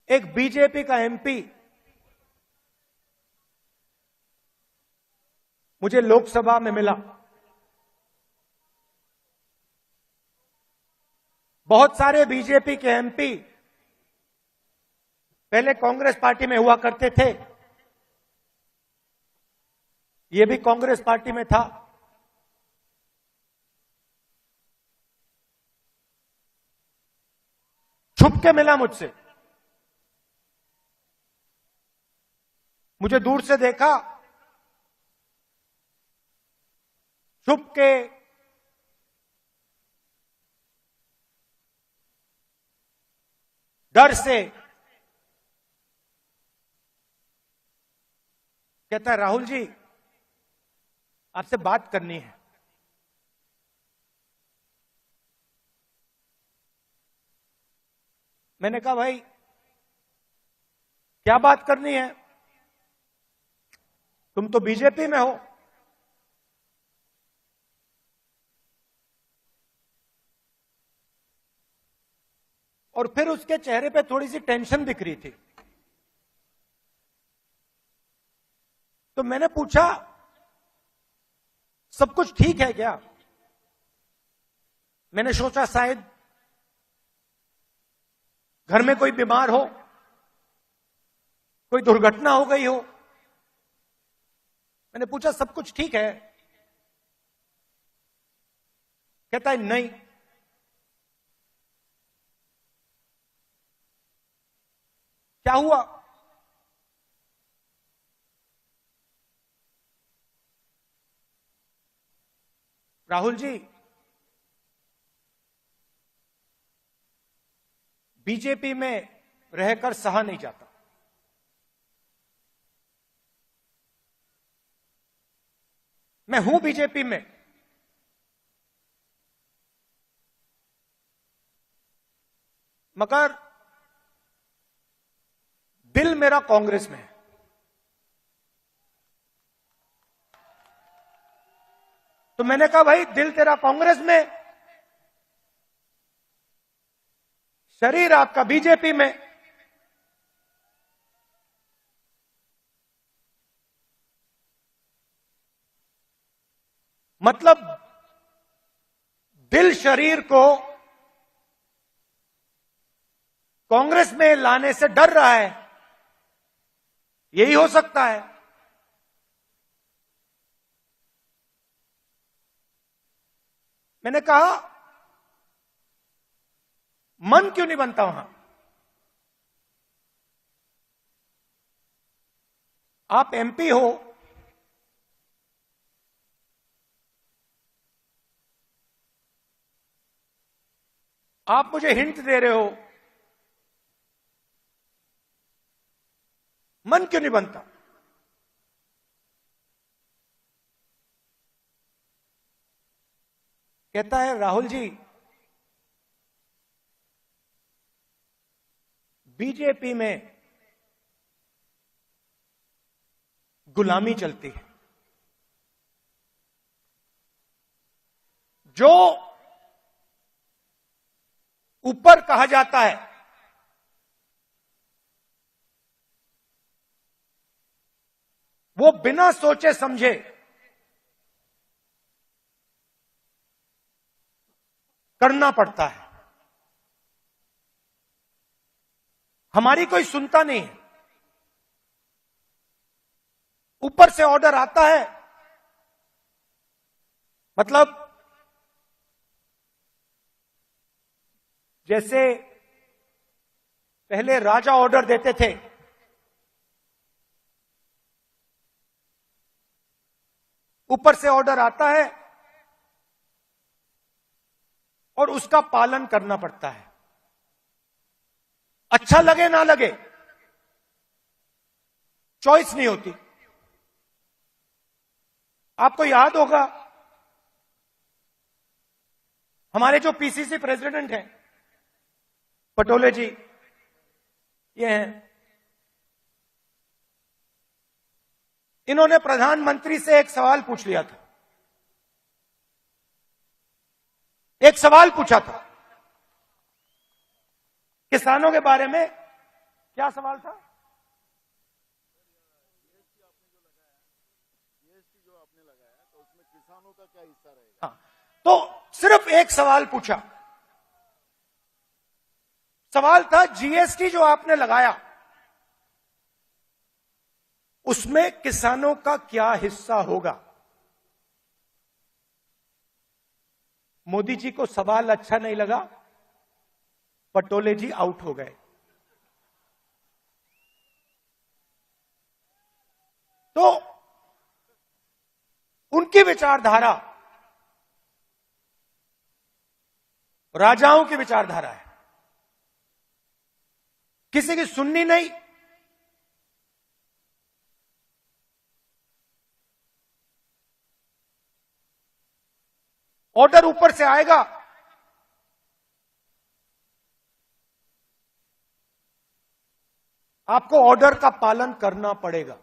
एक बीजेपी का एमपी मुझे लोकसभा में मिला। बहुत सारे बीजेपी के एमपी पहले कांग्रेस पार्टी में हुआ करते थे, ये भी कांग्रेस पार्टी में था। छुप के मिला मुझसे, मुझे दूर से देखा, छुप के डर से कहता है, राहुल जी आपसे बात करनी है। मैंने कहा भाई क्या बात करनी है, तुम तो बीजेपी में हो। और फिर उसके चेहरे पे थोड़ी सी टेंशन दिख रही थी। तो मैंने पूछा सब कुछ ठीक है क्या? मैंने सोचा शायद घर में कोई बीमार हो, कोई दुर्घटना हो गई हो। मैंने पूछा सब कुछ ठीक है? कहता है नहीं। क्या हुआ? राहुल जी बीजेपी में रहकर सहा नहीं जाता। मैं हूं बीजेपी में, मगर दिल मेरा कांग्रेस में है। तो मैंने कहा भाई दिल तेरा कांग्रेस में, शरीर आपका बीजेपी में। मतलब दिल शरीर को कांग्रेस में लाने से डर रहा है, यही हो सकता है। मैंने कहा मन क्यों नहीं बनता वहां? आप एमपी हो, आप मुझे हिंट दे रहे हो, मन क्यों नहीं बनता? कहता है राहुल जी बीजेपी में गुलामी चलती है। जो ऊपर कहा जाता है वो बिना सोचे समझे करना पड़ता है। हमारी कोई सुनता नहीं है। ऊपर से ऑर्डर आता है, मतलब जैसे पहले राजा ऑर्डर देते थे, ऊपर से ऑर्डर आता है और उसका पालन करना पड़ता है, अच्छा लगे ना लगे, चॉइस नहीं होती। आपको याद होगा हमारे जो पीसीसी प्रेसिडेंट हैं पटोले जी, ये हैं, इन्होंने प्रधानमंत्री से एक सवाल पूछ लिया था। एक सवाल पूछा था किसानों के बारे में क्या सवाल था? जीएसटी जो आपने लगाया तो उसमें किसानों का क्या हिस्सा रहेगा? हाँ, तो सिर्फ एक सवाल पूछा। सवाल था जीएसटी जो आपने लगाया उसमें किसानों का क्या हिस्सा होगा। मोदी जी को सवाल अच्छा नहीं लगा, पटोले जी आउट हो गए। तो उनकी विचारधारा राजाओं की विचारधारा है, किसी की सुननी नहीं। ऑर्डर ऊपर से आएगा, आपको ऑर्डर का पालन करना पड़ेगा।